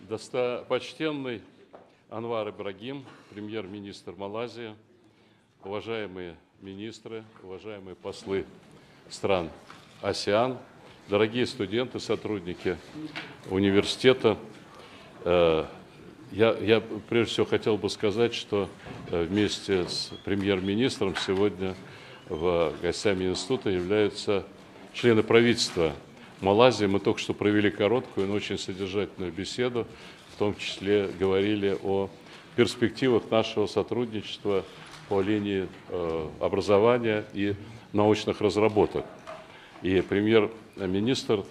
Достопочтенный Анвар Ибрагим, премьер-министр Малайзии, уважаемые министры, уважаемые послы стран АСЕАН, дорогие студенты, сотрудники университета. Я прежде всего хотел бы сказать, что вместе с премьер-министром сегодня гостями института являются члены правительства Малайзии. Мы только что провели короткую, но очень содержательную беседу, в том числе говорили о перспективах нашего сотрудничества по линии образования и научных разработок. И премьер-министр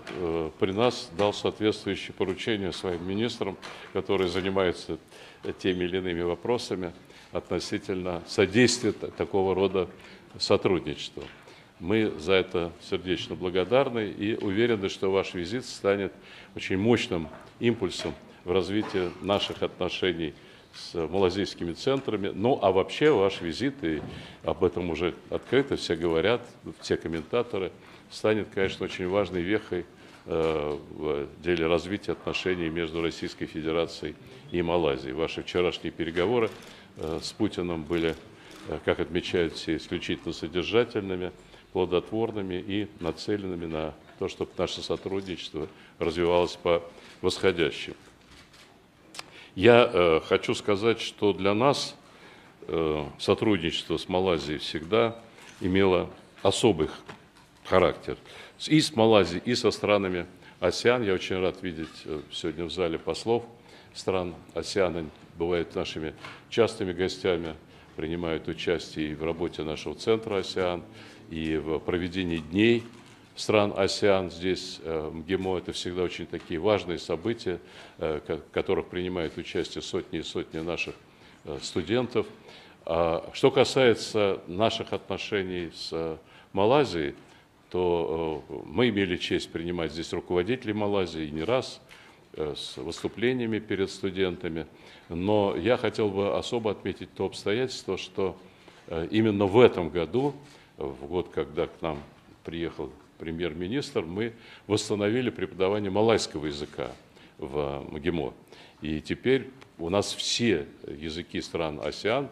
при нас дал соответствующие поручения своим министрам, которые занимаются теми или иными вопросами относительно содействия такого рода сотрудничеству. Мы за это сердечно благодарны и уверены, что ваш визит станет очень мощным импульсом в развитии наших отношений с малазийскими центрами. Ну, а вообще ваш визит, и об этом уже открыто все говорят, все комментаторы, станет, конечно, очень важной вехой в деле развития отношений между Российской Федерацией и Малайзией. Ваши вчерашние переговоры с Путиным были, как отмечают все, исключительно содержательными, плодотворными и нацеленными на то, чтобы наше сотрудничество развивалось по восходящей. Я хочу сказать, что для нас сотрудничество с Малайзией всегда имело особый характер. И с Малайзией, и со странами АСЕАН. Я очень рад видеть сегодня в зале послов стран АСЕАН. Бывают нашими частыми гостями, принимают участие и в работе нашего центра АСЕАН, и в проведении дней стран АСЕАН. Здесь МГИМО — это всегда очень такие важные события, в которых принимают участие сотни и сотни наших студентов. Что касается наших отношений с Малайзией, то мы имели честь принимать здесь руководителей Малайзии не раз, с выступлениями перед студентами. Но я хотел бы особо отметить то обстоятельство, что именно в этом году, в год, когда к нам приехал премьер-министр, мы восстановили преподавание малайского языка в МГИМО. И теперь у нас все языки стран АСЕАН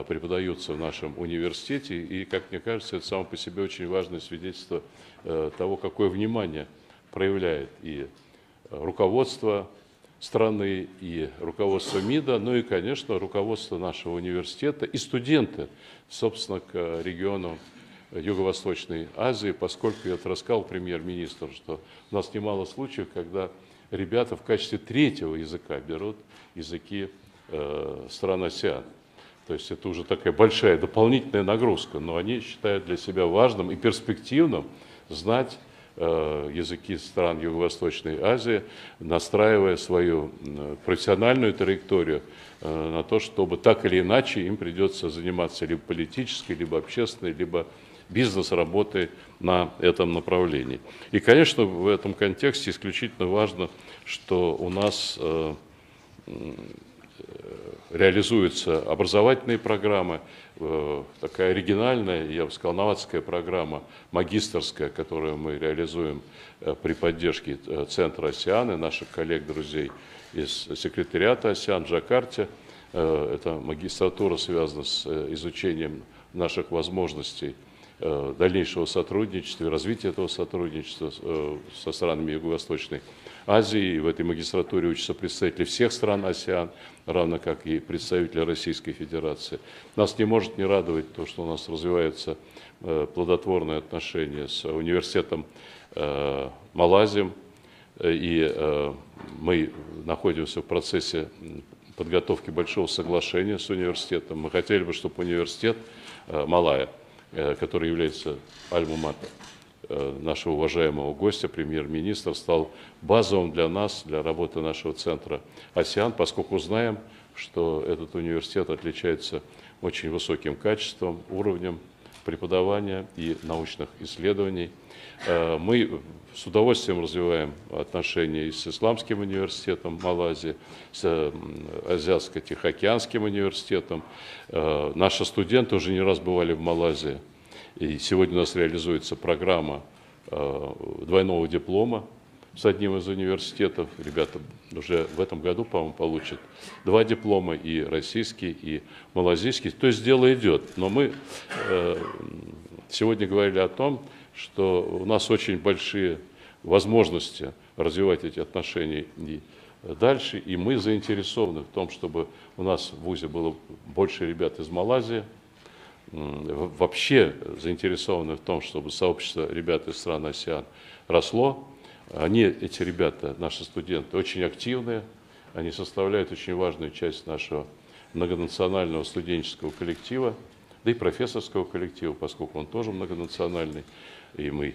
преподаются в нашем университете, и, как мне кажется, это само по себе очень важное свидетельство того, какое внимание проявляет и руководство страны, и руководство МИДа, ну и, конечно, руководство нашего университета и студенты, собственно, к региону Юго-Восточной Азии, поскольку я это рассказал премьер-министру, что у нас немало случаев, когда ребята в качестве третьего языка берут языки стран АСЕАН. То есть это уже такая большая дополнительная нагрузка, но они считают для себя важным и перспективным знать языки стран Юго-Восточной Азии, настраивая свою профессиональную траекторию на то, чтобы так или иначе им придется заниматься либо политической, либо общественной, либо бизнес-работой на этом направлении. И, конечно, в этом контексте исключительно важно, что у нас реализуются образовательные программы, такая оригинальная, я бы сказал, новаторская программа магистерская, которую мы реализуем при поддержке Центра АСЕАН и наших коллег-друзей из секретариата АСЕАН в Джакарте. Эта магистратура связана с изучением наших возможностей дальнейшего сотрудничества и развития этого сотрудничества со странами Юго-Восточной Азии. И в этой магистратуре учатся представители всех стран АСЕАН, равно как и представители Российской Федерации. Нас не может не радовать то, что у нас развиваются плодотворные отношения с университетом Малайзии, и мы находимся в процессе подготовки большого соглашения с университетом. Мы хотели бы, чтобы университет Малайя, который является альма-матер нашего уважаемого гостя, премьер-министра, стал базовым для нас, для работы нашего центра АСЕАН, поскольку знаем, что этот университет отличается очень высоким качеством, уровнем преподавания и научных исследований. Мы с удовольствием развиваем отношения и с Исламским университетом Малайзии, с Азиатско-Тихоокеанским университетом. Наши студенты уже не раз бывали в Малайзии, и сегодня у нас реализуется программа двойного диплома с одним из университетов. Ребята уже в этом году, по-моему, получат 2 диплома, и российский, и малазийский. То есть дело идет. Но мы сегодня говорили о том, что у нас очень большие возможности развивать эти отношения и дальше, и мы заинтересованы в том, чтобы у нас в ВУЗе было больше ребят из Малайзии, вообще заинтересованы в том, чтобы сообщество ребят из стран АСЕАН росло. Эти ребята, наши студенты, очень активные, они составляют очень важную часть нашего многонационального студенческого коллектива, да и профессорского коллектива, поскольку он тоже многонациональный, и мы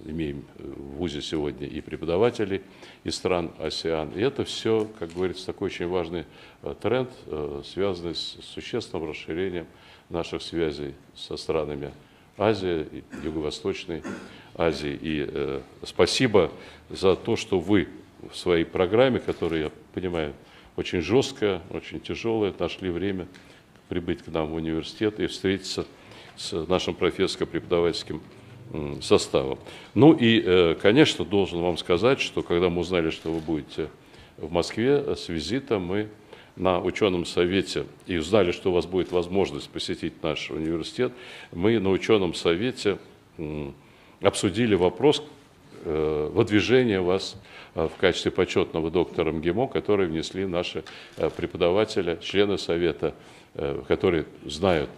имеем в ВУЗе сегодня и преподавателей из стран АСЕАН. И это все, как говорится, такой очень важный тренд, связанный с существенным расширением наших связей со странами Азии, Юго-Восточной Азии. И спасибо за то, что вы в своей программе, которая, я понимаю, очень жесткая, очень тяжелая, нашли время прибыть к нам в университет и встретиться с нашим профессорско-преподавательским составом. Ну и, конечно, должен вам сказать, что когда мы узнали, что вы будете в Москве с визитом, мы на ученом совете и узнали, что у вас будет возможность посетить наш университет, мы на ученом совете обсудили вопрос выдвижения вас в качестве почетного доктора МГИМО, который внесли наши преподаватели, члены совета, которые знают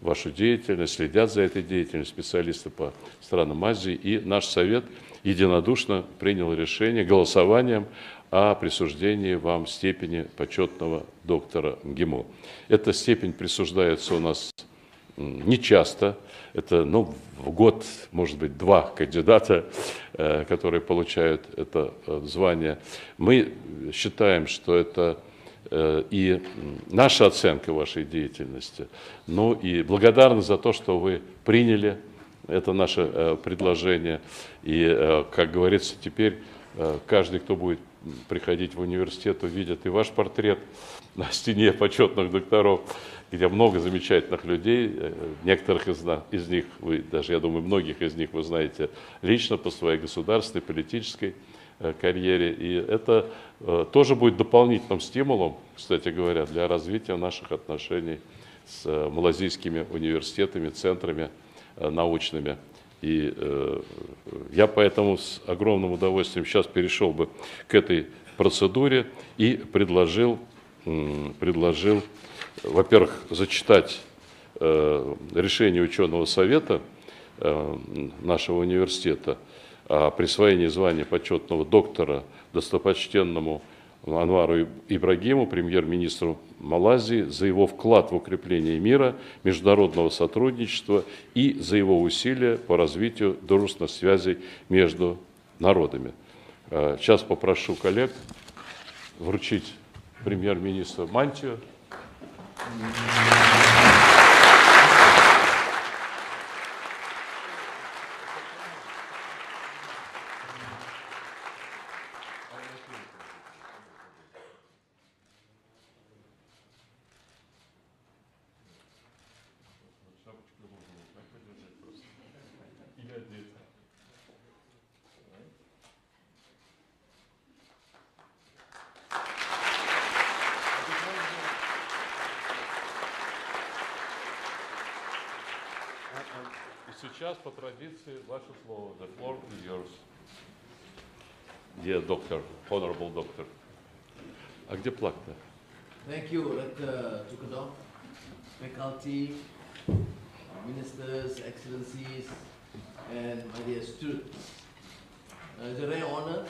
вашу деятельность, следят за этой деятельностью, специалисты по странам Азии. И наш совет единодушно принял решение голосованием о присуждении вам степени почетного доктора МГИМО. Эта степень присуждается у нас нечасто. Это, в год, может быть, 2 кандидата, которые получают это звание. Мы считаем, что это и наша оценка вашей деятельности, ну и благодарны за то, что вы приняли это наше предложение. И, как говорится, теперь каждый, кто будет приходить в университет, увидит и ваш портрет на стене почетных докторов, где много замечательных людей. Некоторых из них, вы даже, я думаю, многих из них вы знаете лично по своей государственной, политической карьере. И это тоже будет дополнительным стимулом, кстати говоря, для развития наших отношений с малазийскими университетами, центрами научными. И я поэтому с огромным удовольствием сейчас перешел бы к этой процедуре и предложил, во-первых, зачитать решение ученого совета нашего университета о присвоении звания почетного доктора достопочтенному Анвару Ибрагиму, премьер-министру Малайзии, за его вклад в укрепление мира, международного сотрудничества и за его усилия по развитию дружественных связей между народами. Сейчас попрошу коллег вручить премьер-министру мантию. Сейчас по традиции ваше слово. The floor is yours. Dear doctor, honorable doctor. А где плак-то? Thank you, Dr. Tukadong, faculty, ministers, excellencies, and my dear students. It's a rare honor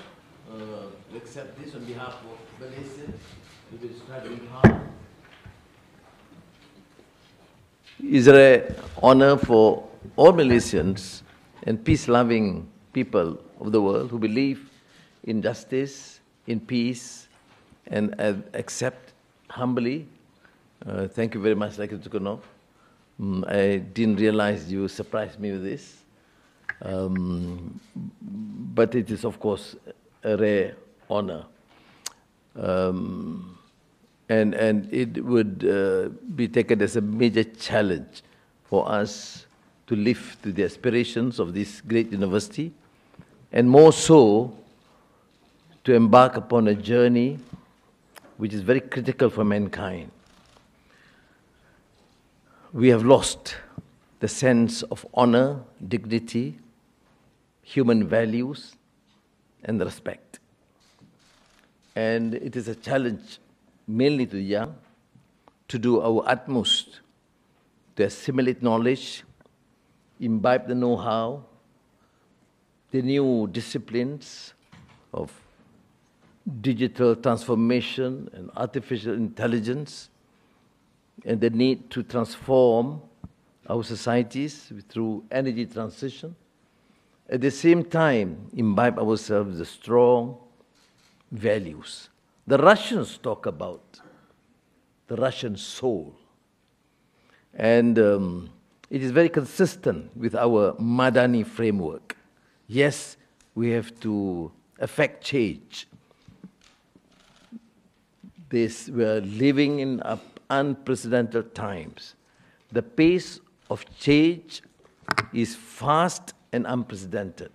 to accept this on behalf of Malaysia, who is striving hard. It's a rare honor for all Malaysians and peace-loving people of the world who believe in justice, in peace, and accept humbly. Thank you very much, Dr. Tukadong. I didn't realize you surprised me with this. But it is, of course, a rare honor. And it would be taken as a major challenge for us to live to the aspirations of this great university, and more so to embark upon a journey which is very critical for mankind. We have lost the sense of honor, dignity, human values, and respect. And it is a challenge, mainly to the young, to do our utmost to assimilate knowledge, imbibe the know-how, the new disciplines of digital transformation and artificial intelligence, and the need to transform our societies through energy transition. At the same time, imbibe ourselves with strong values. The Russians talk about the Russian soul. And it is very consistent with our Madani framework. Yes, we have to affect change. We are living in unprecedented times. The pace of change is fast and unprecedented.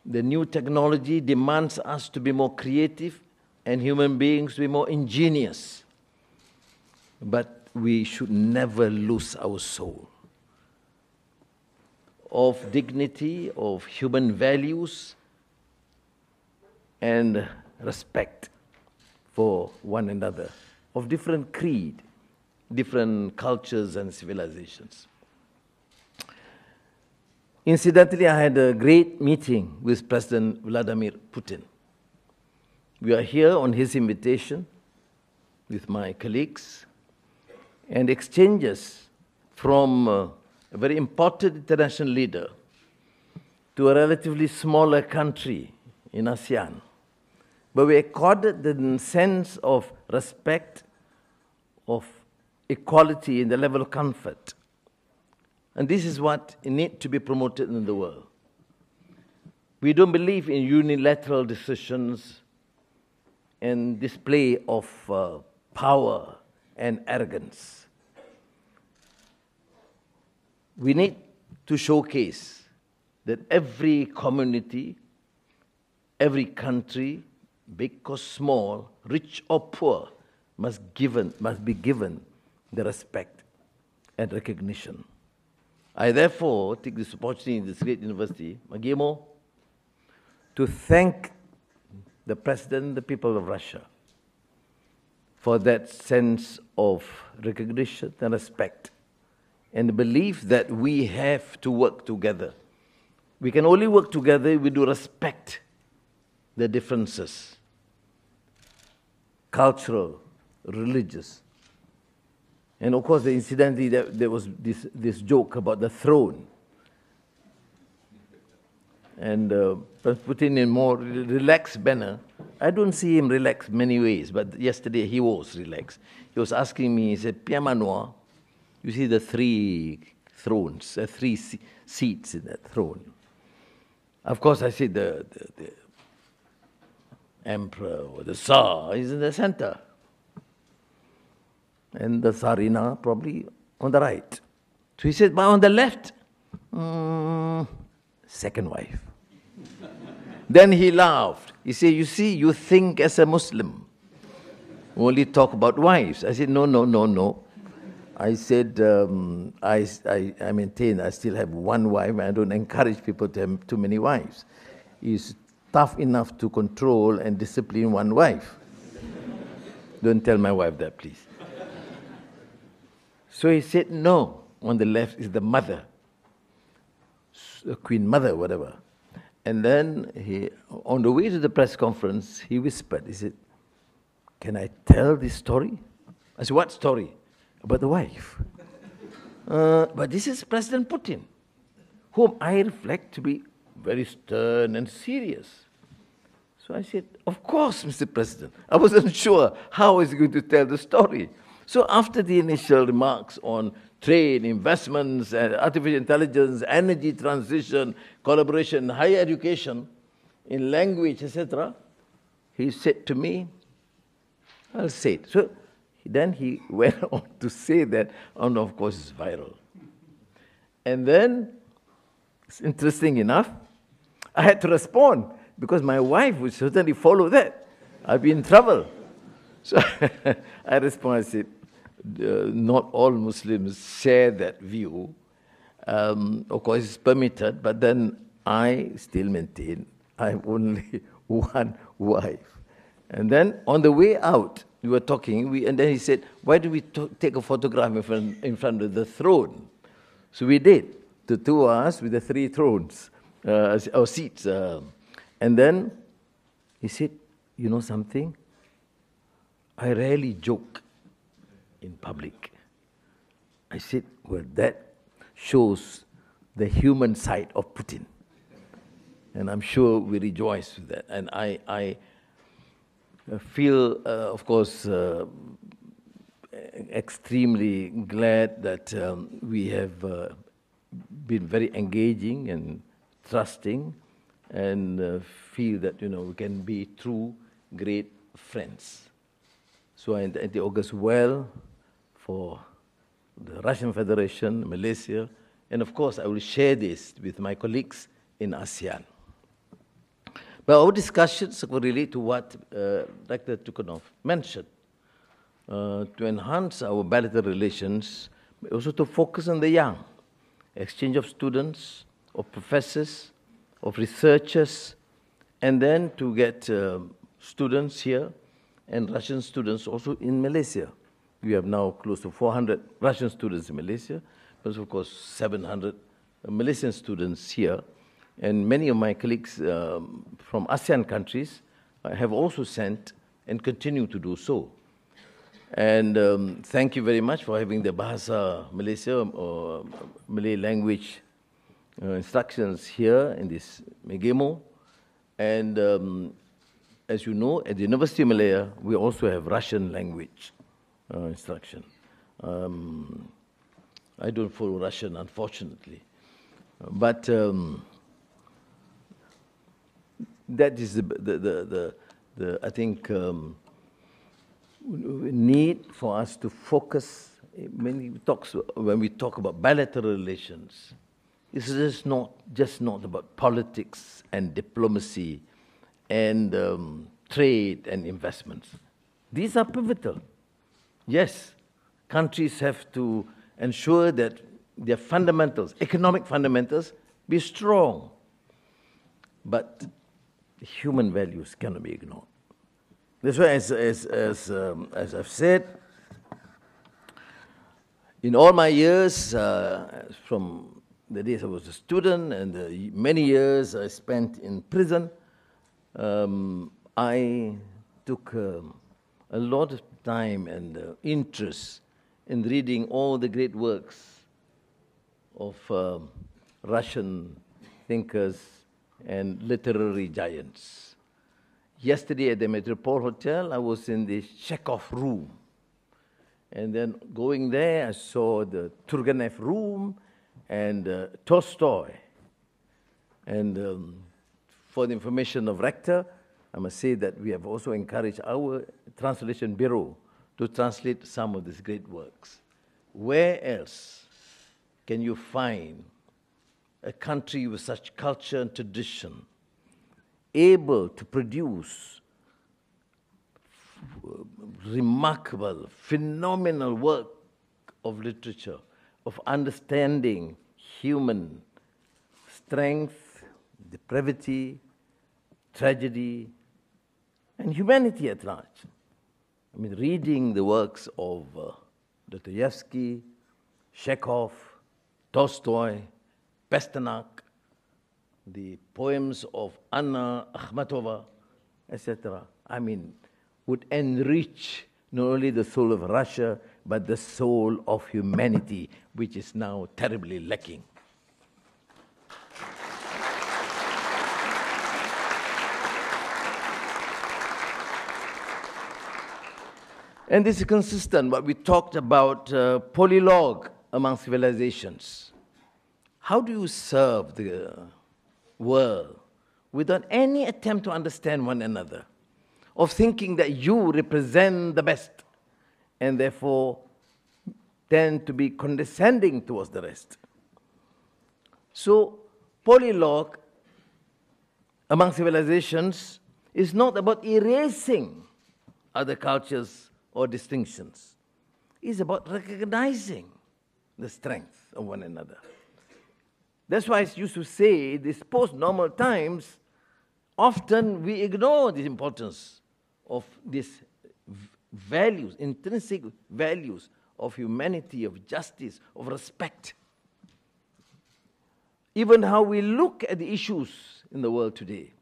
The new technology demands us to be more creative and human beings to be more ingenious. But we should never lose our soul of dignity, of human values, and respect for one another, of different creed, different cultures and civilizations. Incidentally, I had a great meeting with President Vladimir Putin. We are here on his invitation with my colleagues, and exchanges from a very important international leader to a relatively smaller country in ASEAN. But we accorded the sense of respect, of equality in the level of comfort. And this is what needs to be promoted in the world. We don't believe in unilateral decisions and display of power and arrogance. We need to showcase that every community, every country, big or small, rich or poor, must be given the respect and recognition. I therefore take this opportunity in this great university, MGIMO, to thank the President, the people of Russia, for that sense of recognition and respect, and the belief that we have to work together. We can only work together if we do respect the differences, cultural, religious. And of course, incidentally, there was this joke about the throne. And Putin, in more relaxed manner, I don't see him relaxed many ways, but yesterday he was relaxed. He was asking me, he said, Pierre Manoir, you see the three thrones, three seats in that throne. Of course, I see the emperor or the Tsar is in the center. And the Tsarina probably on the right. So he said, but on the left, second wife. Then he laughed. He said, you see, you think as a Muslim, only talk about wives. I said, no. I said, I maintain I still have one wife, and I don't encourage people to have too many wives. It's tough enough to control and discipline one wife. Don't tell my wife that, please. So he said, no, on the left is the mother, Queen Mother, whatever. And then on the way to the press conference, he whispered, he said, can I tell this story? I said, what story? About the wife. But this is President Putin, whom I reflect to be very stern and serious. So I said, of course, Mr. President. I wasn't sure how he's going to tell the story. So after the initial remarks on trade, investments, artificial intelligence, energy transition, collaboration, higher education, in language, etc., he said to me, I'll say it. So then he went on to say that, and of course it's viral. And then, it's interesting enough, I had to respond. because my wife would certainly follow that. I'd be in trouble. So I responded, I said, not all Muslims share that view. Of course, it's permitted, but then I still maintain I have only one wife. And then on the way out, we were talking, and then he said, why do we take a photograph in front of the throne? So we did, the two of us with the 3 thrones, or seats. And then he said, you know something? I rarely joke in public. I said, well, that shows the human side of Putin. And I'm sure we rejoice with that. And I feel, of course, extremely glad that we have been very engaging and trusting, and feel that, we can be true, great friends. So I think it augurs well for the Russian Federation, Malaysia, and of course I will share this with my colleagues in ASEAN. But our discussions will relate to what Dr. Tukunov mentioned, to enhance our bilateral relations, but also to focus on the young, exchange of students, of professors, of researchers, and then to get students here and Russian students also in Malaysia. We have now close to 400 Russian students in Malaysia, but of course 700 Malaysian students here. And many of my colleagues from ASEAN countries have also sent and continue to do so. And thank you very much for having the Bahasa Malaysia or Malay language instructions here in this MGIMO. And as you know, at the University of Malaya, we also have Russian language instruction. I don't follow Russian, unfortunately. But that is the I think, need for us to focus when we talk about bilateral relations. It's just not about politics and diplomacy and trade and investments. These are pivotal. Yes, countries have to ensure that their fundamentals, economic fundamentals, be strong. But human values cannot be ignored. That's why, as I've said, in all my years, from the days I was a student and the many years I spent in prison, I took a lot of time and interest in reading all the great works of Russian thinkers and literary giants. Yesterday at the Metropole Hotel, I was in the Chekhov room. And then going there, I saw the Turgenev room and Tolstoy. And for the information of Rector, I must say that we have also encouraged our translation bureau to translate some of these great works. Where else can you find a country with such culture and tradition able to produce remarkable, phenomenal work of literature, of understanding human strength, depravity, tragedy, and humanity at large? I mean, reading the works of Dostoevsky, Chekhov, Tolstoy, Pasternak, the poems of Anna Akhmatova, etc., I mean, would enrich not only the soul of Russia, but the soul of humanity, which is now terribly lacking. And this is consistent what we talked about polylogue among civilizations. How do you serve the world without any attempt to understand one another, of thinking that you represent the best and therefore tend to be condescending towards the rest? So polylogue among civilizations is not about erasing other cultures or distinctions. It's about recognizing the strength of one another. That's why I used to say, in these post-normal times, often we ignore the importance of these values, intrinsic values of humanity, of justice, of respect. Even how we look at the issues in the world today.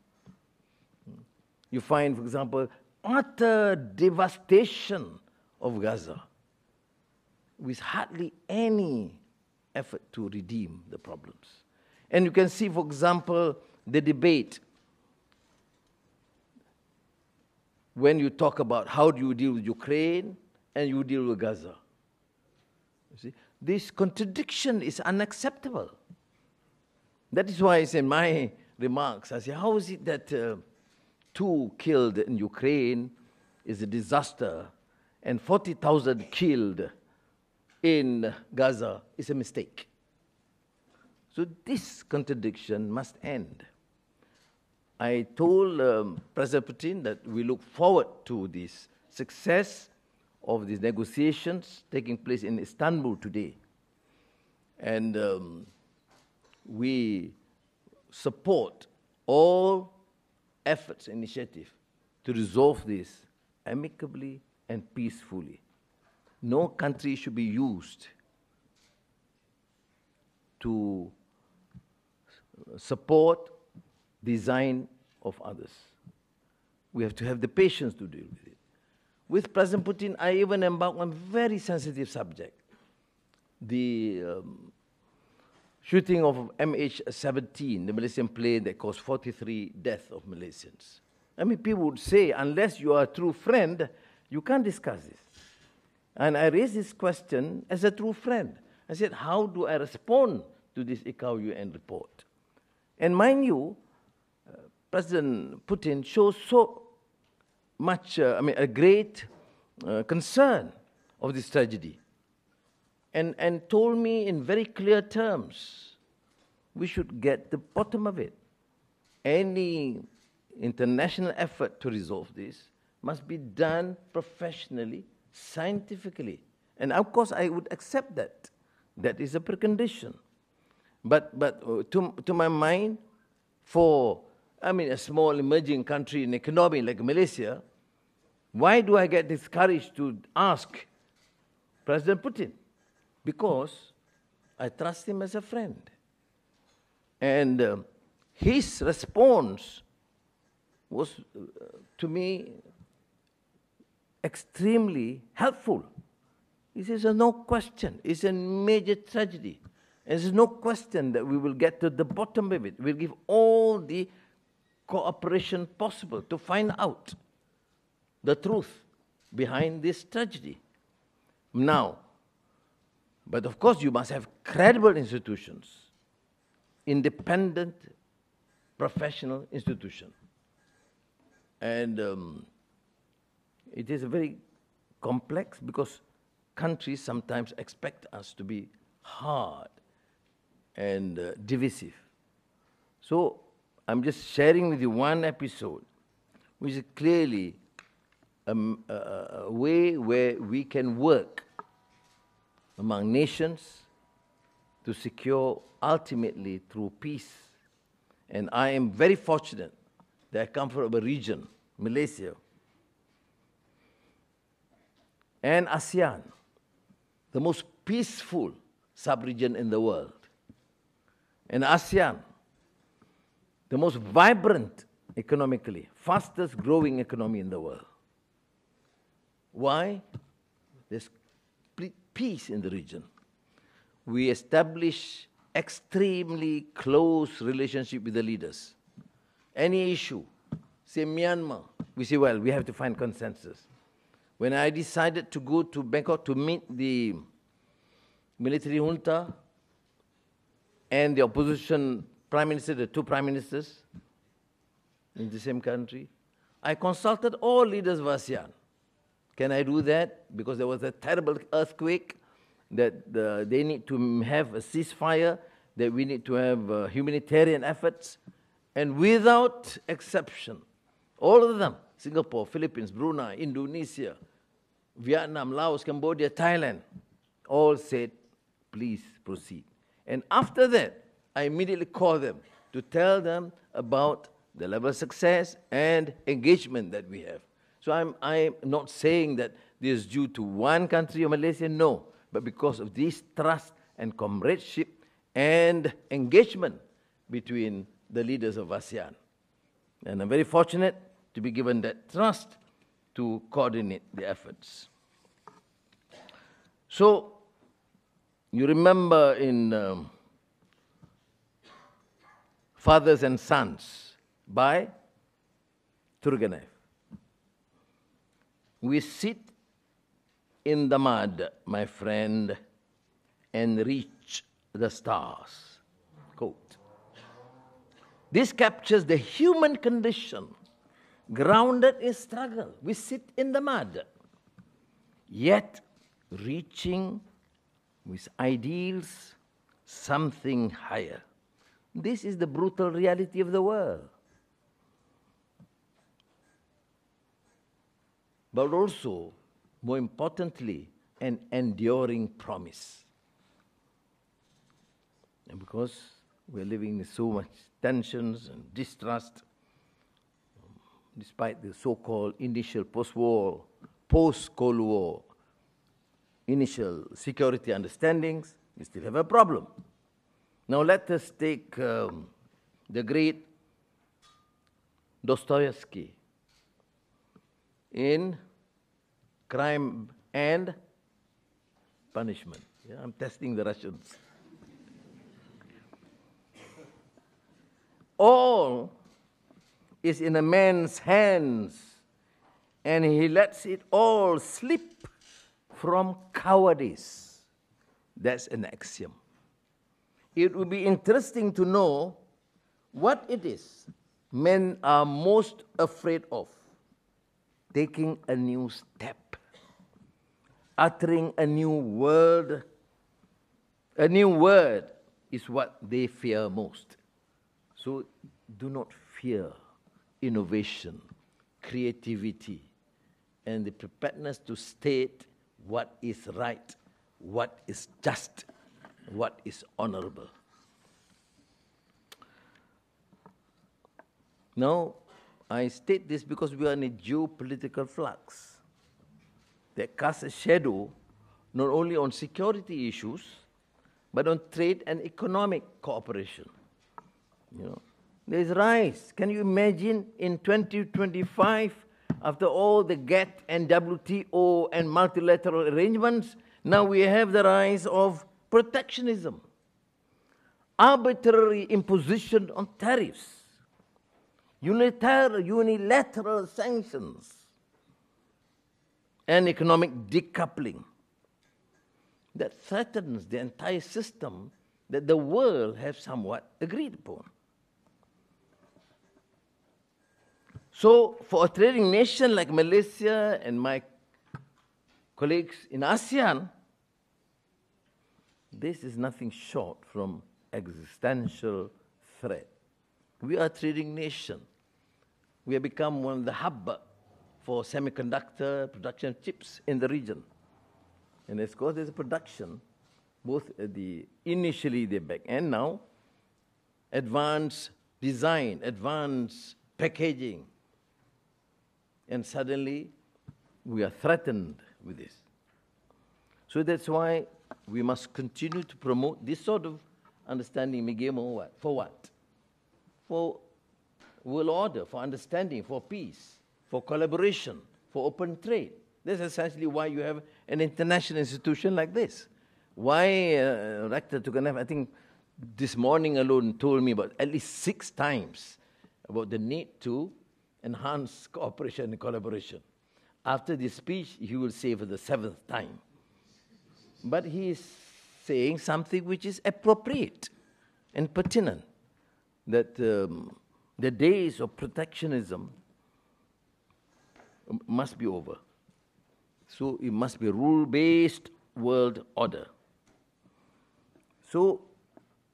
You find, for example, utter devastation of Gaza with hardly any effort to redeem the problems. And you can see, for example, the debate when you talk about how do you deal with Ukraine and you deal with Gaza. You see, this contradiction is unacceptable. That is why it's in my remarks, I say, how is it that 2 killed in Ukraine is a disaster and 40,000 killed in Gaza is a mistake? So this contradiction must end. I told President Putin that we look forward to this success of these negotiations taking place in Istanbul today. And we support all efforts, initiatives to resolve this amicably and peacefully. No country should be used to support design of others. We have to have the patience to deal with it. With President Putin, I even embarked on a very sensitive subject. The shooting of MH17, the Malaysian plane that caused 43 deaths of Malaysians. I mean, people would say, unless you are a true friend, you can't discuss this. And I raised this question as a true friend. I said, how do I respond to this ICAO UN report? And mind you, President Putin shows so much, a great concern of this tragedy. And told me in very clear terms, we should get the bottom of it. Any international effort to resolve this must be done professionally, scientifically. And of course, I would accept that. That is a precondition. But to my mind, for a small emerging country in economy like Malaysia, why do I get this courage to ask President Putin? Because I trust him as a friend. And his response was, to me, extremely helpful. He says, no question, it's a major tragedy. And there's no question that we will get to the bottom of it. We'll give all the cooperation possible to find out the truth behind this tragedy. Now, but of course you must have credible institutions, independent, professional institutions. And it is very complex because countries sometimes expect us to be hard and divisive. So I'm just sharing with you one episode, which is clearly a way where we can work among nations to secure ultimately through peace. And I am very fortunate that I come from a region, Malaysia, and ASEAN, the most peaceful sub-region in the world. And ASEAN, the most vibrant economically, fastest growing economy in the world. Why? There's peace in the region. We establish extremely close relationship with the leaders. Any issue, say Myanmar, we say, well, we have to find consensus. When I decided to go to Bangkok to meet the military junta and the opposition prime minister, the 2 prime ministers in the same country, I consulted all leaders of ASEAN. Can I do that? Because there was a terrible earthquake, that they need to have a ceasefire, that we need to have humanitarian efforts. And without exception, all of them, Singapore, Philippines, Brunei, Indonesia, Vietnam, Laos, Cambodia, Thailand, all said, please proceed. And after that, I immediately called them to tell them about the level of success and engagement that we have. So I'm not saying that this is due to one country or Malaysia, no, but because of this trust and comradeship and engagement between the leaders of ASEAN. And I'm very fortunate to be given that trust to coordinate the efforts. So, you remember in Fathers and Sons by Turgenev. We sit in the mud, my friend, and reach the stars. Quote. This captures the human condition, grounded in struggle. We sit in the mud, yet reaching with ideals something higher. This is the brutal reality of the world. But also, more importantly, an enduring promise. And because we're living in so much tensions and distrust, despite the so-called initial post-war, post-Cold War, initial security understandings, we still have a problem. Now let us take the great Dostoevsky in Crime and Punishment. Yeah, I'm testing the Russians. All is in a man's hands, and he lets it all slip from cowardice. That's an axiom. It would be interesting to know what it is men are most afraid of. Taking a new step, uttering a new word. A new word is what they fear most. So do not fear innovation, creativity, and the preparedness to state what is right, what is just, what is honorable. Now, I state this because we are in a geopolitical flux that casts a shadow not only on security issues, but on trade and economic cooperation. You know, there's rise. Can you imagine in 2025, after all the GATT and WTO and multilateral arrangements, now we have the rise of protectionism, arbitrary imposition on tariffs, unilateral sanctions, and economic decoupling that threatens the entire system that the world has somewhat agreed upon. So, for a trading nation like Malaysia and my colleagues in ASEAN, this is nothing short from existential threat. We are a trading nation. We have become one of the hub for semiconductor production chips in the region. And of course, there's a production, both at initially the back end now, advanced design, advanced packaging. And suddenly, we are threatened with this. So that's why we must continue to promote this sort of understanding, MGIMO, for what? For world order, for understanding, for peace, for collaboration, for open trade. That's essentially why you have an international institution like this. Why Rector Turgenev, I think this morning alone, told me about at least 6 times about the need to enhance cooperation and collaboration. After this speech, he will say for the 7th time. But he is saying something which is appropriate and pertinent, that the days of protectionism must be over. So it must be a rule-based world order. So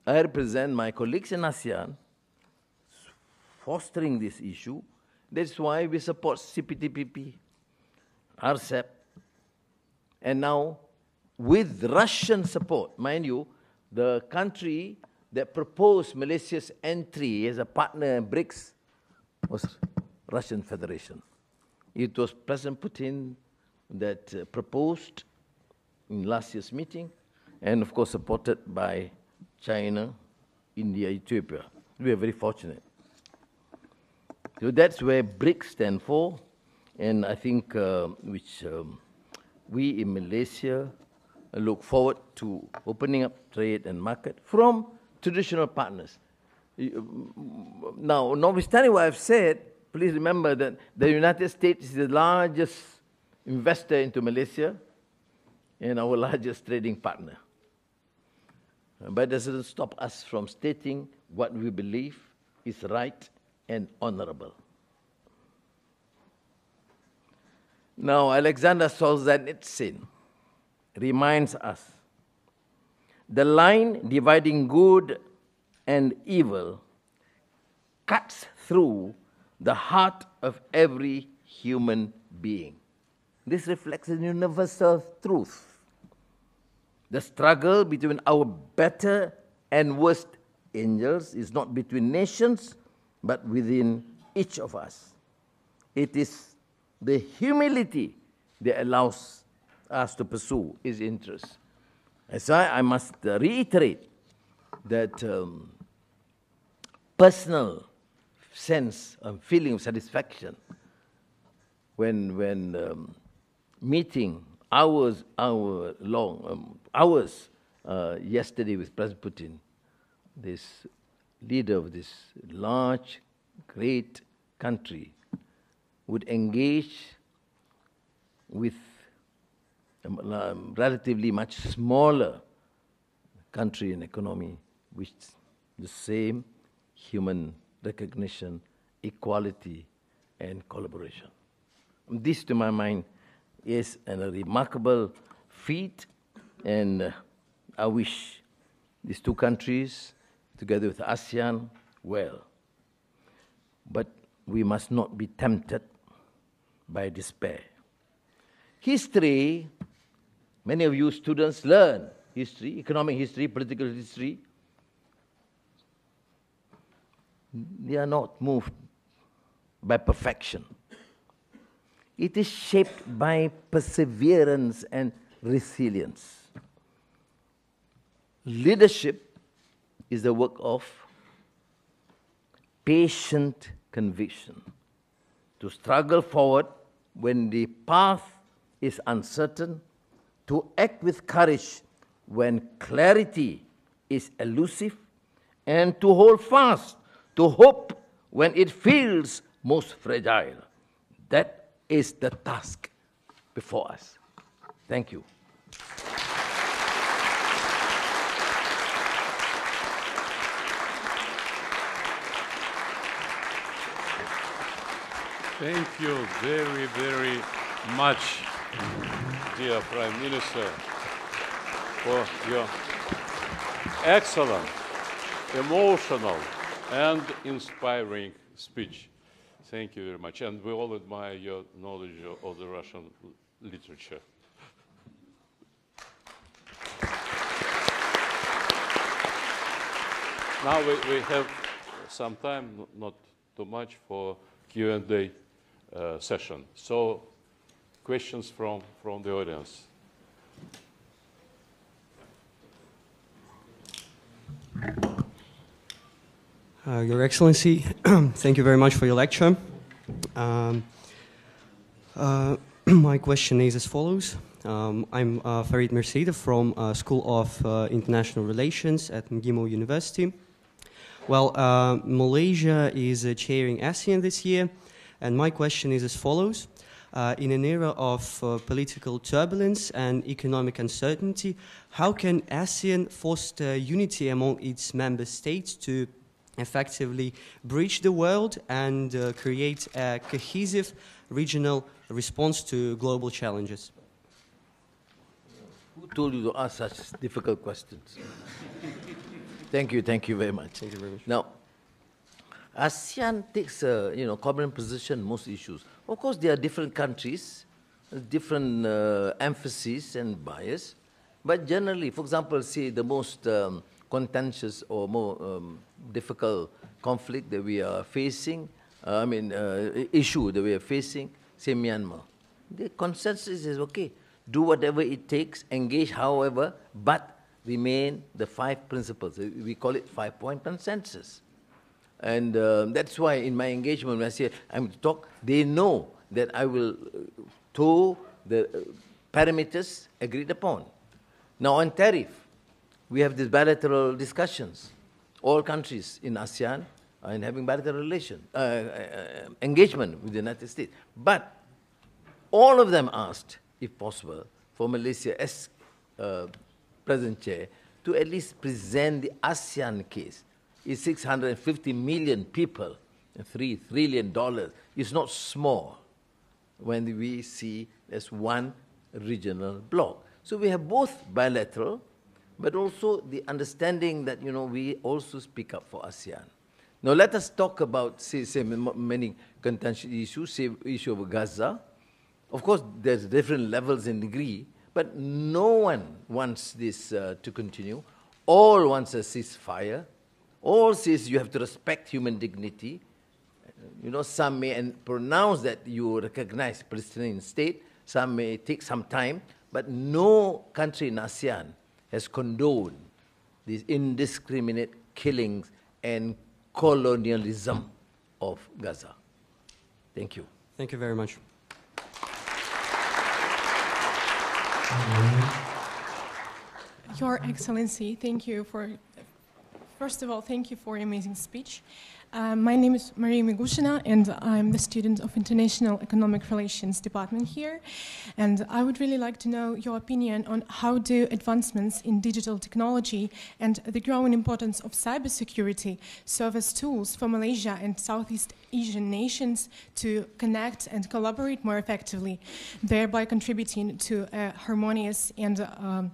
I represent my colleagues in ASEAN fostering this issue. That's why we support CPTPP, RCEP, and now with Russian support. Mind you, the country that proposed Malaysia's entry as a partner in BRICS was Russian Federation. It was President Putin that proposed in last year's meeting, and of course supported by China, India, Ethiopia. We are very fortunate. So that's where BRICS stand for, and I think we in Malaysia look forward to opening up trade and market from traditional partners. Now, notwithstanding what I've said, please remember that the United States is the largest investor into Malaysia and our largest trading partner. But it doesn't stop us from stating what we believe is right and honorable. Now, Alexander Solzhenitsyn reminds us the line dividing good and evil cuts through the heart of every human being. This reflects a universal truth. The struggle between our better and worst angels is not between nations, but within each of us. It is the humility that allows us to pursue his interests. As I must reiterate that personal sense and feeling of satisfaction when meeting hours yesterday with President Putin, this leader of this large, great country, would engage with a relatively much smaller country and economy with the same human recognition, equality, and collaboration. This, to my mind, is a remarkable feat, and I wish these two countries, together with ASEAN, well. But we must not be tempted by despair. History, many of you students learn history, economic history, political history. They are not moved by perfection. It is shaped by perseverance and resilience. Leadership is the work of patient conviction, to struggle forward when the path is uncertain, to act with courage when clarity is elusive, and to hold fast to hope when it feels most fragile. That is the task before us. Thank you. Thank you very, very much, dear Prime Minister, for your excellent, emotional, and inspiring speech. Thank you very much. And we all admire your knowledge of the Russian literature. Now we have some time, not too much, for Q&A session. So, questions from the audience. Your Excellency, thank you very much for your lecture. My question is as follows. I'm Farid Mercida from School of International Relations at MGIMO University. Well, Malaysia is chairing ASEAN this year, and my question is as follows. In an era of political turbulence and economic uncertainty, how can ASEAN foster unity among its member states to effectively bridge the world and create a cohesive regional response to global challenges? Who told you to ask such difficult questions? Thank you very much. Thank you very much. Now, ASEAN takes a common position on most issues. Of course, there are different countries, different emphasis and bias, but generally, for example, say the most contentious or more difficult conflict that we are facing, issue that we are facing, say Myanmar. The consensus is okay. Do whatever it takes, engage however, but remain the 5 principles. We call it 5-point consensus. And that's why in my engagement, when I say I'm to talk, they know that I will toe the parameters agreed upon. Now on tariff, we have these bilateral discussions. All countries in ASEAN are having bilateral engagement with the United States. But all of them asked, if possible, for Malaysia as President Chair to at least present the ASEAN case. It's 650 million people, $3 trillion. It's not small when we see as one regional bloc. So we have both bilateral, but also the understanding that we also speak up for ASEAN. Now let us talk about say many contentious issues, say issue of Gaza. Of course, there's different levels and degree, but no one wants this to continue. All wants a ceasefire. All says you have to respect human dignity. Some may pronounce that you recognize Palestinian state. Some may take some time, but no country in ASEAN has condoned these indiscriminate killings and colonialism of Gaza. Thank you. Thank you very much. Your Excellency, thank you for, first of all, thank you for an amazing speech. My name is Maria Migushina, and I'm the student of International Economic Relations Department here. And I would really like to know your opinion on how do advancements in digital technology and the growing importance of cybersecurity serve as tools for Malaysia and Southeast Asian nations to connect and collaborate more effectively, thereby contributing to a harmonious and a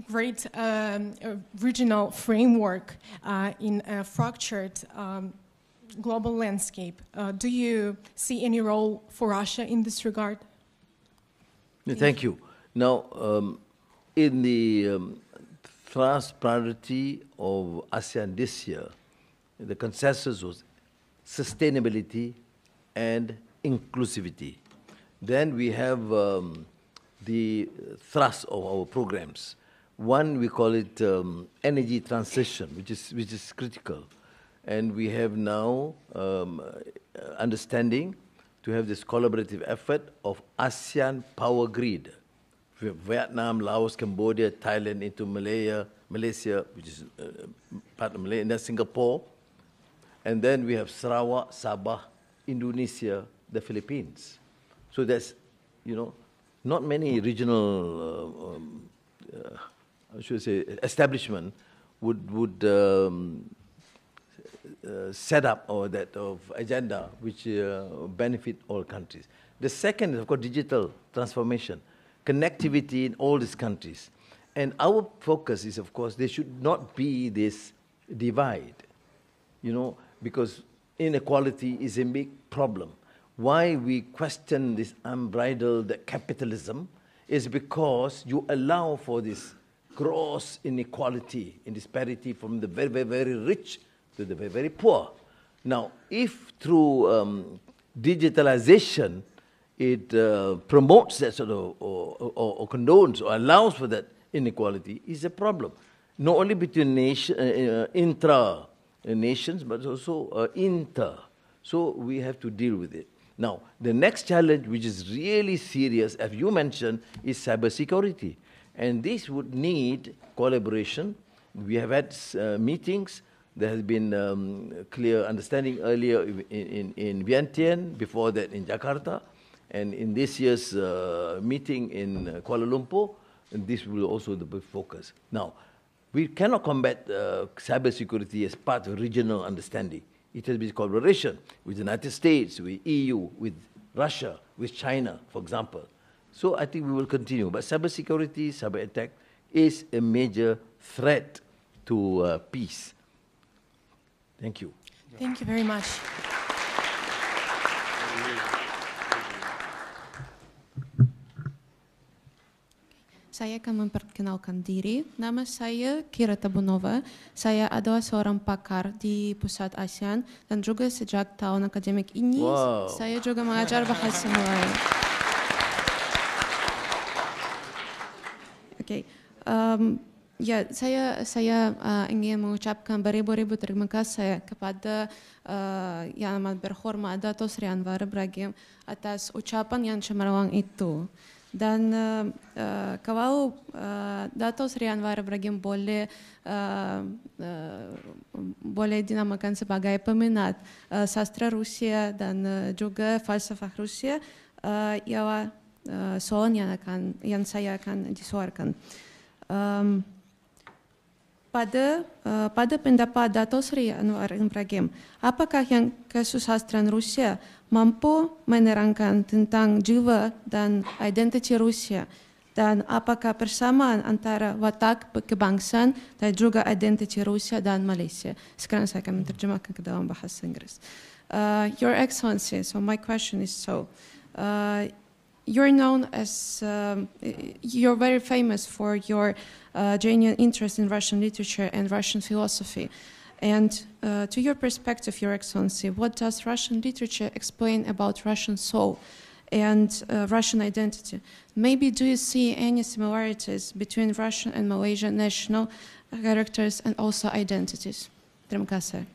great regional framework in a fractured global landscape. Do you see any role for Russia in this regard? Thank you. Now, in the first priority of ASEAN this year, the consensus was sustainability and inclusivity. Then we have the thrust of our programs. One, we call it energy transition, which is critical. And we have now understanding to have this collaborative effort of ASEAN power grid. Vietnam, Laos, Cambodia, Thailand into Malaysia, which is part of Malaysia, and then Singapore. And then we have Sarawak, Sabah, Indonesia, the Philippines. So there's, not many regional, I should say, establishment would set up or that of agenda which benefit all countries. The second is, of course, digital transformation, connectivity in all these countries. And our focus is, of course, there should not be this divide, because inequality is a big problem. Why we question this unbridled capitalism is because you allow for this gross inequality and disparity from the very, very, very rich to the very, very poor. Now, if through digitalization it promotes that sort of, or condones or allows for that inequality, is a problem. Not only between intra-nations, but also inter. So we have to deal with it. Now, the next challenge, which is really serious, as you mentioned, is cybersecurity. And this would need collaboration. We have had meetings. There has been clear understanding earlier in Vientiane, before that in Jakarta, and in this year's meeting in Kuala Lumpur, and this will also be the focus. Now, we cannot combat cybersecurity as part of regional understanding. It has been collaboration with the United States, with EU, with Russia, with China, for example. So I think we will continue. But cybersecurity, cyber attack is a major threat to peace. Thank you. Thank you very much. Saya akan memperkenalkan diri. Nama saya Kira Tabunova. Saya adalah seorang pakar di Pusat ASEAN dan juga sejak tahun akademik ini saya juga mengajar bahasa Melayu. Okay. Ya, saya ingin mengucapkan beribu-ribu terima kasih kepada yang amat berhormat Datuk Seri Anwar Ibrahim atas ucapan yang cemerlang itu. Dan kalau Datuk Seri Anwar Ibrahim boleh dinamakan sebagai peminat sastra Rusia dan juga falsafah Rusia, ialah soal yang saya akan disuarakan. Pada pendapat Datuk Seri Anwar Ibrahim, apakah yang kesusastraan Rusia mampu menerangkan tentang jiwa dan identiti Rusia, dan apakah persamaan antara watak kebangsaan dan juga identiti Rusia dan Malaysia? Sekarang saya akan menerjemahkan ke dalam bahasa Inggris. Your Excellency, so my question is you're known as, you're very famous for your genuine interest in Russian literature and Russian philosophy. And to your perspective, Your Excellency, what does Russian literature explain about Russian soul and Russian identity? Maybe do you see any similarities between Russian and Malaysian national characters and also identities? Terima kasih.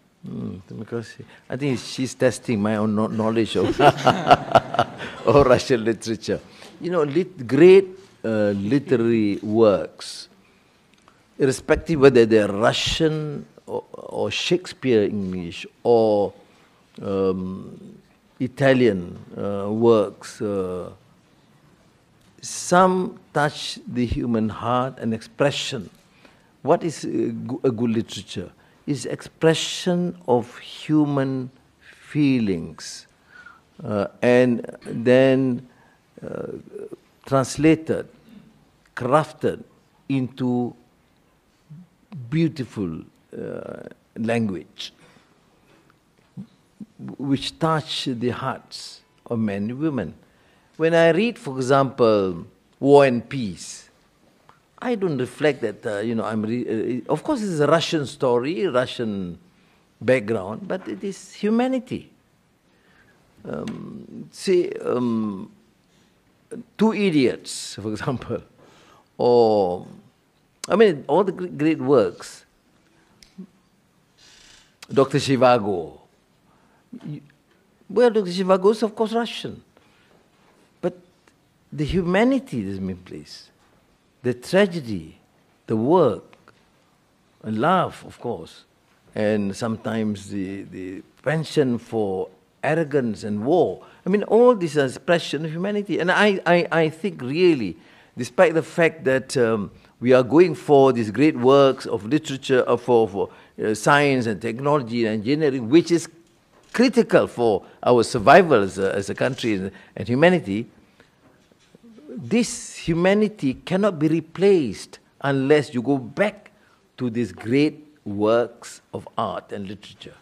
Terima kasih. I think she's testing my own knowledge of, of Russian literature. You know, great literary works, irrespective whether they're Russian or Shakespeare English or Italian works, some touch the human heart and expression. What is a good literature? Is expression of human feelings and then translated, crafted into beautiful language which touch the hearts of men and women. When I read, for example, War and Peace, I don't reflect that, of course it's a Russian story, Russian background, but it is humanity. Two Idiots, for example, or, I mean, all the great works, Dr. Zhivago. Well, Dr. Zhivago is, of course, Russian. But the humanity is in place. The tragedy, the work, and love, of course, and sometimes the penchant for arrogance and war. I mean, all this is expression of humanity. And I think really, despite the fact that we are going for these great works of literature, for science and technology and engineering, which is critical for our survival as a country and humanity, this humanity cannot be replaced unless you go back to these great works of art and literature.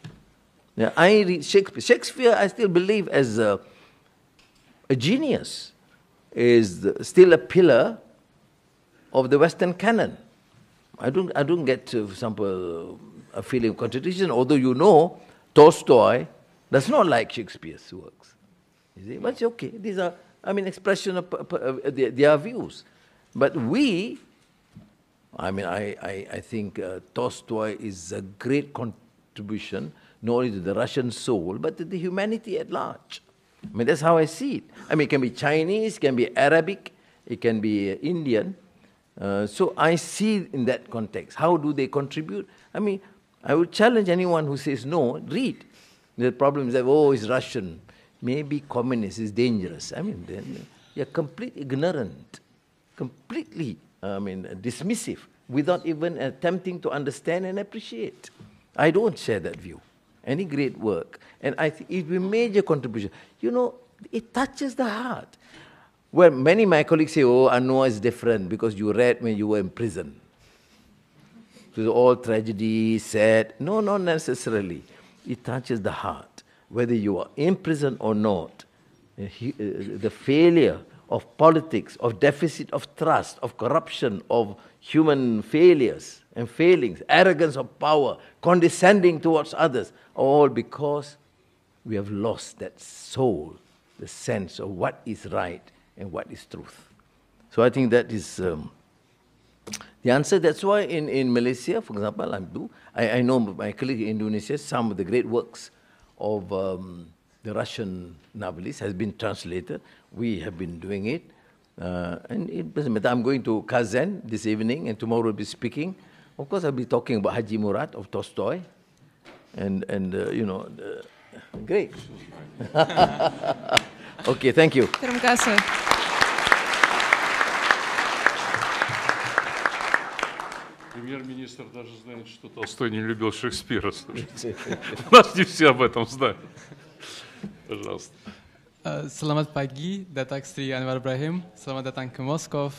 Now, I read Shakespeare. Shakespeare, I still believe, as a genius, is still a pillar of the Western canon. I don't get, for example, a feeling of contradiction, although you know Tolstoy does not like Shakespeare's works. You see? But it's okay. These are, expression of their views. But we, I think Tolstoy is a great contribution, not only to the Russian soul, but to the humanity at large. That's how I see it. It can be Chinese, it can be Arabic, it can be Indian. So I see in that context, how do they contribute? I would challenge anyone who says no, read. The problem is that, it's Russian. Maybe communist is dangerous. Then you're completely ignorant, completely, dismissive, without even attempting to understand and appreciate. I don't share that view. Any great work, and I think it will be a major contribution. It touches the heart. Well, many of my colleagues say, Anwar is different because you read when you were in prison. to all tragedy, sad. No, not necessarily. It touches the heart. Whether you are in prison or not, the failure of politics, of deficit of trust, of corruption, of human failures and failings, arrogance of power, condescending towards others, all because we have lost that soul, the sense of what is right and what is truth. So I think that is the answer. That's why in Malaysia, for example, I know my colleague in Indonesia, some of the great works of the Russian novelists has been translated. We have been doing it. And it doesn't matter. I'm going to Kazan this evening, and tomorrow I'll be speaking. Of course, I'll be talking about Haji Murad of Tolstoy. And you know, great. Okay, thank you. Terima kasih. Премьер-министр даже знает, что Толстой не любил Шекспира. У нас не все об этом знают. Пожалуйста. Selamat pagi, Datuk Seri Anwar Ibrahim. Selamat datang ke Moskow.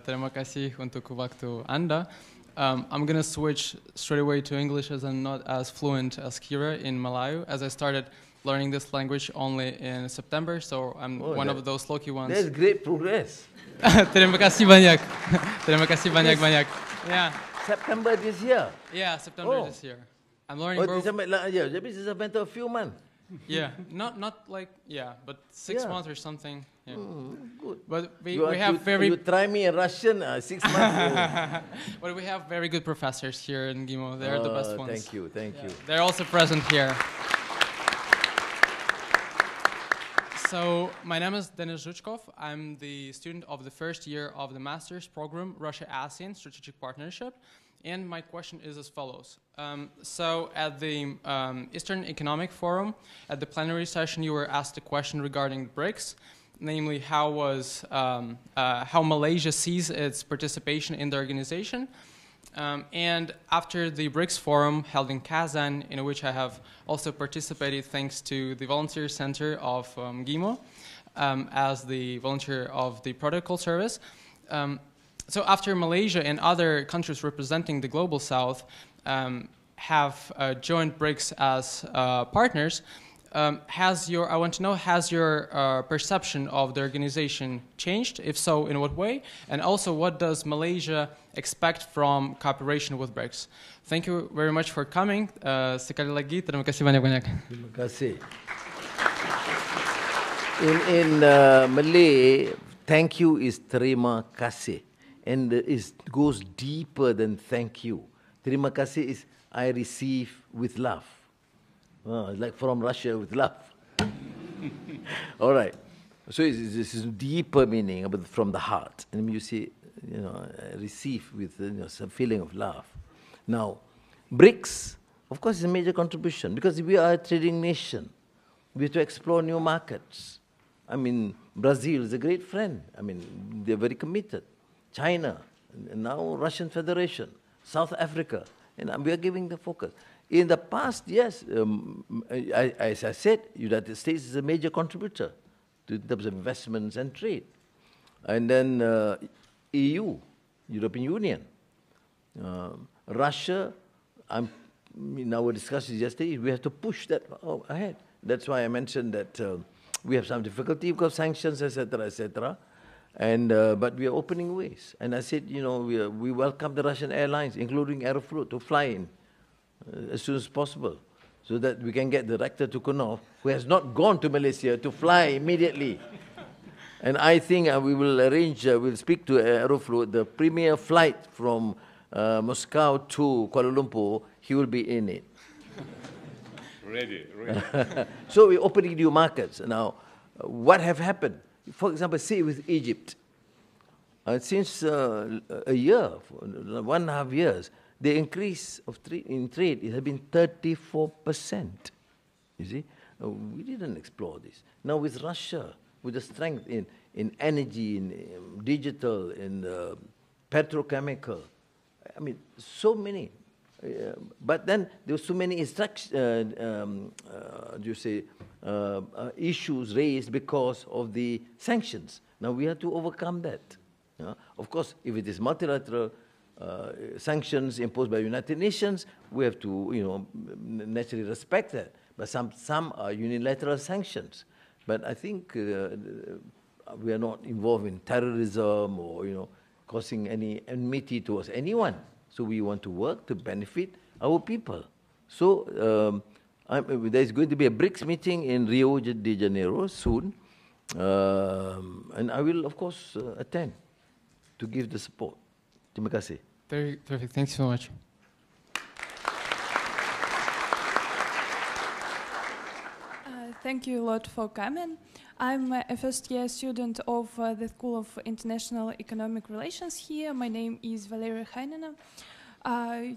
Terima kasih untuk waktu Anda. I'm going to switch straight away to English as I'm not as fluent as Kira in Malayu, as I started learning this language only in September, so I'm one of those lucky ones. That's great progress. Terima kasih banyak. Terima kasih banyak-banyak. Yeah. September this year. Yeah, September this year. I'm learning both. December, yeah, that means it's a matter of few months. Yeah, not like, yeah, but 6 months or something. Yeah. Good. But we have very... You try me in Russian, 6 months. But we have very good professors here in MGIMO. They're the best ones. Thank you, thank you. They're also present here. So my name is Denis Zhuchkov. I'm the student of the first year of the master's program, Russia-ASEAN Strategic Partnership. And my question is as follows. So at the Eastern Economic Forum, at the plenary session, you were asked a question regarding BRICS, namely how Malaysia sees its participation in the organization. And after the BRICS Forum held in Kazan, in which I have also participated thanks to the Volunteer Center of MGIMO as the volunteer of the Protocol Service. So after Malaysia and other countries representing the Global South have joined BRICS as partners, I want to know, has your perception of the organization changed? If so, in what way? And also, what does Malaysia expect from cooperation with BRICS? Thank you very much for coming. Sekali lagi, terima kasih banyak-banyak. Terima kasih. In Malay, thank you is terima kasih. And it goes deeper than thank you. Terima kasih is I receive with love. Like from Russia with love. All right. So this is deeper meaning, but from the heart. And you see, you know, receive with some feeling of love. Now, BRICS, of course, is a major contribution because we are a trading nation. We have to explore new markets. I mean, Brazil is a great friend. I mean, they're very committed. China, and now Russian Federation, South Africa, and we are giving the focus. In the past, yes, as I said, United States is a major contributor in terms of investments and trade. And then EU, European Union, Russia, in our discussions yesterday, we have to push that ahead. That's why I mentioned that we have some difficulty because of sanctions, etc., etc. And but we are opening ways. And I said, you know, we welcome the Russian airlines, including Aeroflot, to fly in as soon as possible, so that we can get the rector Tukunov, who has not gone to Malaysia, to fly immediately. And I think we will arrange, we'll speak to Aeroflot, the premier flight from Moscow to Kuala Lumpur, he will be in it. Ready. So we're opening new markets. Now, what have happened? For example, say with Egypt. Since a year, 1.5 years, the increase of in trade has been 34%. You see? We didn't explore this. Now with Russia, with the strength in energy, in digital, in petrochemical, I mean, so many. But then there were so many issues raised because of the sanctions. Now we have to overcome that. Of course, if it is multilateral, sanctions imposed by the United Nations, we have to, naturally respect that. But some are unilateral sanctions. But I think we are not involved in terrorism or, causing any enmity towards anyone. So we want to work to benefit our people. So there's going to be a BRICS meeting in Rio de Janeiro soon. And I will, of course, attend to give the support. Terima kasih. Very perfect. Thanks so much. Thank you a lot for coming. I'm a first-year student of the School of International Economic Relations here. My name is Viory.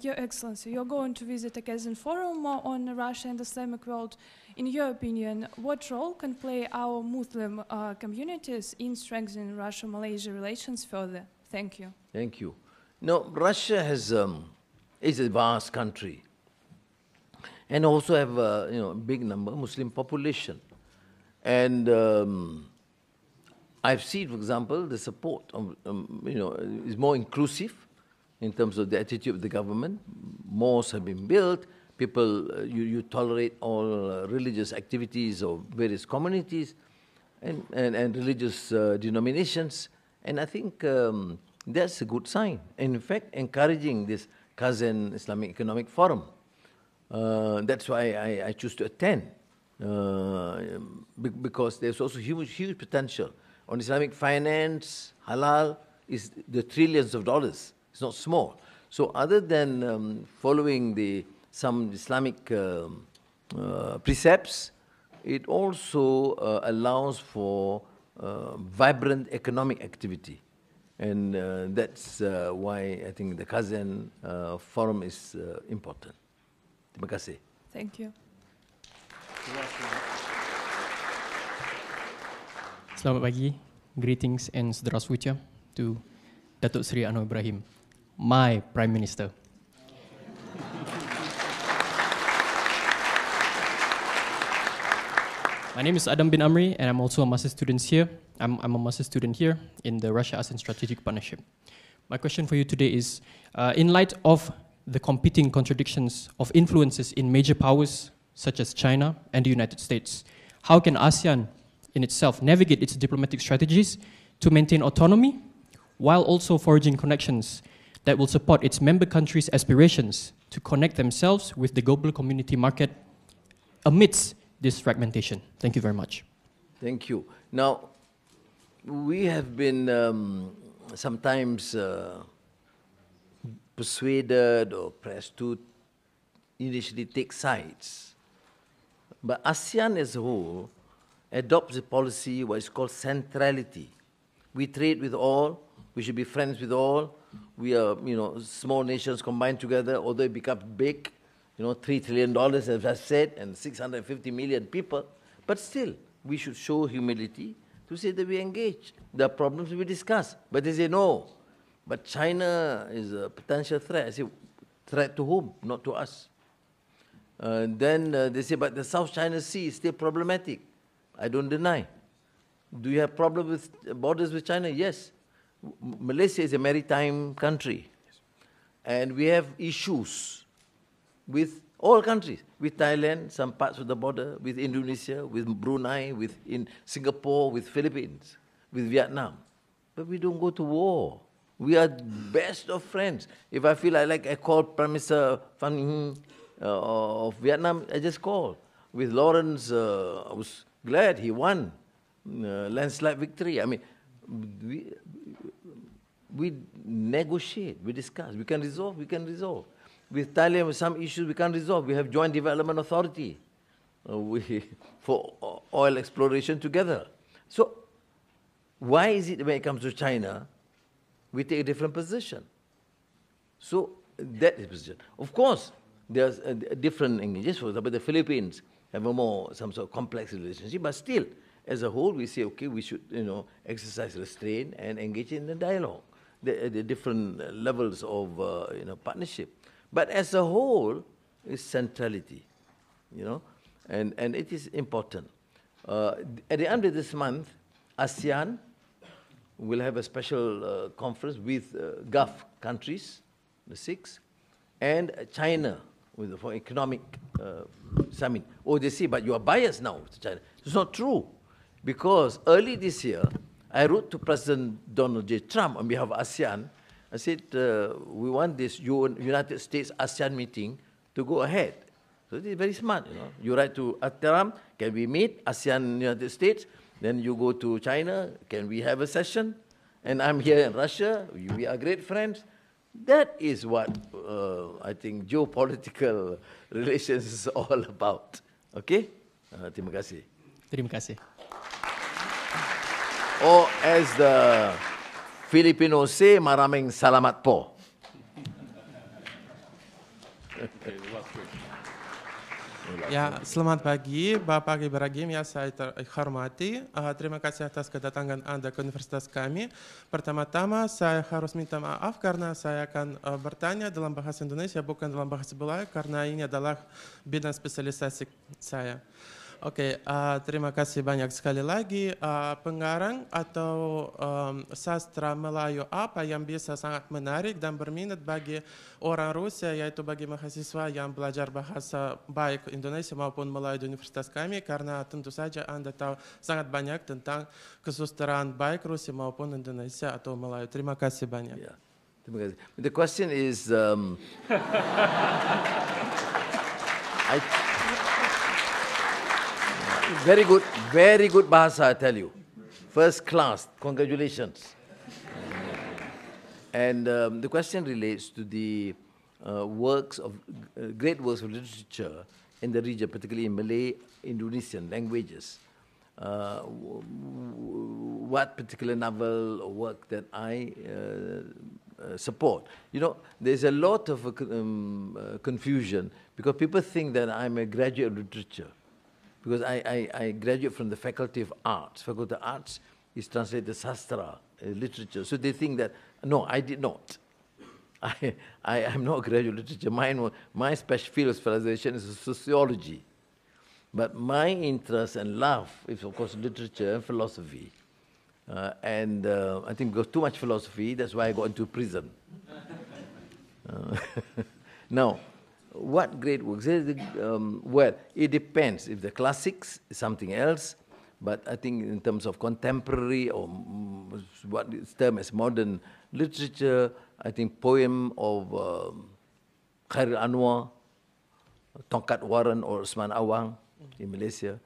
Your Excellency, you're going to visit a Kazan forum on Russia and the Islamic world. In your opinion, what role can play our Muslim communities in strengthening Russia-Malaysia relations further? Thank you. Thank you. Now, Russia is a vast country, and also have a big number Muslim population. And I've seen, for example, the support of, is more inclusive in terms of the attitude of the government. Mosques have been built. People, you tolerate all religious activities of various communities and religious denominations. And I think that's a good sign. And in fact, encouraging this Kazan Islamic Economic Forum. That's why I choose to attend, because there's also huge potential. On Islamic finance, halal is the trillions of dollars. It's not small. So other than following some Islamic precepts, it also allows for vibrant economic activity. And that's why I think the Kazan Forum is important. Terima kasih. Thank you. Selamat pagi, greetings and здравствуйте to Datuk Seri Anwar Ibrahim, my Prime Minister. My name is Adam bin Amri, and I'm also a master's student here. I'm a master's student here in the Russia-ASEAN Strategic Partnership. My question for you today is, in light of the competing contradictions of influences in major powers such as China and the United States, how can ASEAN in itself navigate its diplomatic strategies to maintain autonomy while also forging connections that will support its member countries' aspirations to connect themselves with the global community market amidst this fragmentation? Thank you very much. Thank you. Now, we have been sometimes persuaded or pressed to initially take sides. But ASEAN as a whole adopts a policy what is called centrality. We trade with all, we should be friends with all. We are, small nations combined together, although it becomes big, $3 trillion, as I said, and 650 million people. But still, we should show humility to say that we engage. There are problems we discuss. But they say, no, but China is a potential threat. I say, threat to whom? Not to us. Then they say, but the South China Sea is still problematic. I don't deny. Do you have problems with borders with China? Yes. Malaysia is a maritime country. And we have issues with all countries, with Thailand, some parts of the border, with Indonesia, with Brunei, in Singapore, with Philippines, with Vietnam. But we don't go to war. We are best of friends. If I feel I call Prime Minister of Vietnam, I just call. With Lawrence, I was glad he won landslide victory. I mean, we negotiate, we discuss. We can resolve, we can resolve. With Thailand, with some issues we can't resolve. We have Joint Development Authority for oil exploration together. So why is it when it comes to China, we take a different position? So that is the position. Of course, there's a different engagements. For example, the Philippines have some sort of complex relationship, but still, as a whole, we say, okay, we should, exercise restraint and engage in the dialogue. The different levels of, partnership. But as a whole, it's centrality, and it is important. At the end of this month, ASEAN will have a special conference with Gulf countries the 6th, and China for economic summit. Oh, they say, but you are biased now to China. It's not true, because early this year, I wrote to President Donald J. Trump on behalf of ASEAN. I said, we want this United States-ASEAN meeting to go ahead. So this is very smart, you know. You write to Trump, can we meet, ASEAN, United States? Then you go to China, can we have a session? And I'm here in Russia, we are great friends. That is what I think geopolitical relations is all about. Okay? Terima kasih. Terima kasih. Or as the Filipinos say, maraming salamat po. Ya, selamat pagi, Bapak Ibrahim, yang saya hormati. Terima kasih atas kedatangan Anda ke universitas kami. Pertama-tama, saya harus minta maaf karena saya akan bertanya dalam bahasa Indonesia, bukan dalam bahasa Belanda, karena ini adalah bidang spesialisasi saya. Oke, terima kasih banyak sekali lagi. Pengarang atau sastra Melayu apa yang bisa sangat menarik dan berminat bagi orang Rusia, yaitu bagi mahasiswa yang belajar bahasa baik Indonesia maupun Melayu di universitas kami, karena tentu saja Anda tahu sangat banyak tentang kesusastraan baik Rusia maupun Indonesia atau Melayu. Terima kasih banyak. Yeah. Terima kasih. The question is, very good bahasa, I tell you. First class, congratulations. And the question relates to the great works of literature in the region, particularly in Malay, Indonesian languages. What particular novel or work that I support? You know, there's a lot of confusion because people think that I'm a graduate of literature. Because I graduate from the Faculty of Arts. Faculty of Arts is translated Sastra, literature. So they think that, no, I did not. I am not a graduate of literature. My special field of specialization is sociology. But my interest and love is, of course, literature and philosophy. And I think because too much philosophy, that's why I got into prison. Now, what great works? Well, it depends. If the classics is something else, but I think in terms of contemporary or what is termed as modern literature, I think poem of Khairil Anwar, Tongkat Warren or Usman Awang in Malaysia,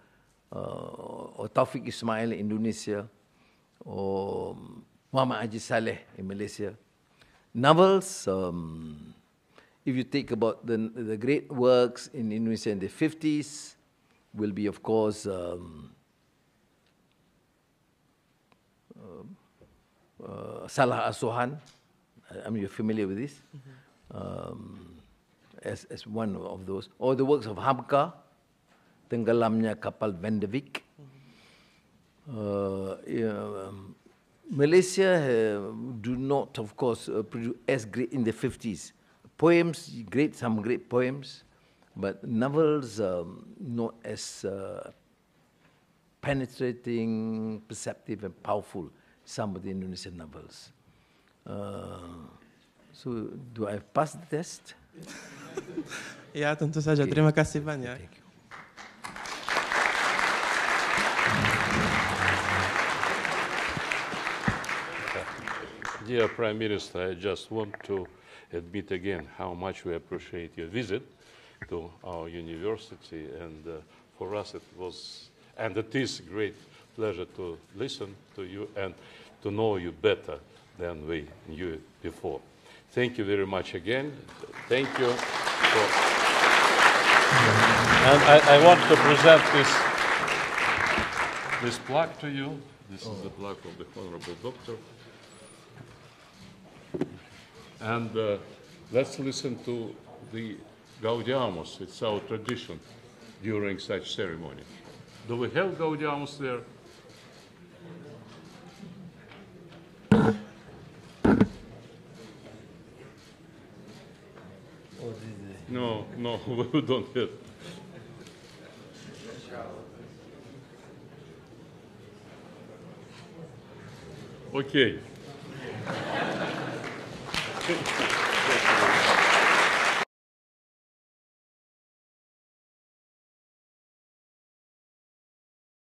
or Taufik Ismail in Indonesia, or Muhammad Haji Saleh in Malaysia. Novels, if you think about the great works in Indonesia in the 50s, will be, of course, Salah Asuhan. I mean, you're familiar with this, as one of those. Or the works of Hamka, Tenggelamnya Kapal Van de Beek. Malaysia do not, of course, produce as great in the 50s. Poems, some great poems, but novels not as penetrating, perceptive, and powerful. Some of the Indonesian novels. So, do I pass the test? Ya, tentu saja. Okay. Terima kasih banyak. Thank you. Dear Prime Minister, I just want to admit again how much we appreciate your visit to our university, and for us it was, and it is a great pleasure to listen to you and to know you better than we knew before. Thank you very much again. Thank you. And I want to present this plaque to you. This is the plaque of the Honorable Doctor. And let's listen to the Gaudiamus. It's our tradition during such ceremony. Do we have Gaudiamus there? No, we don't have. Okay. Спасибо.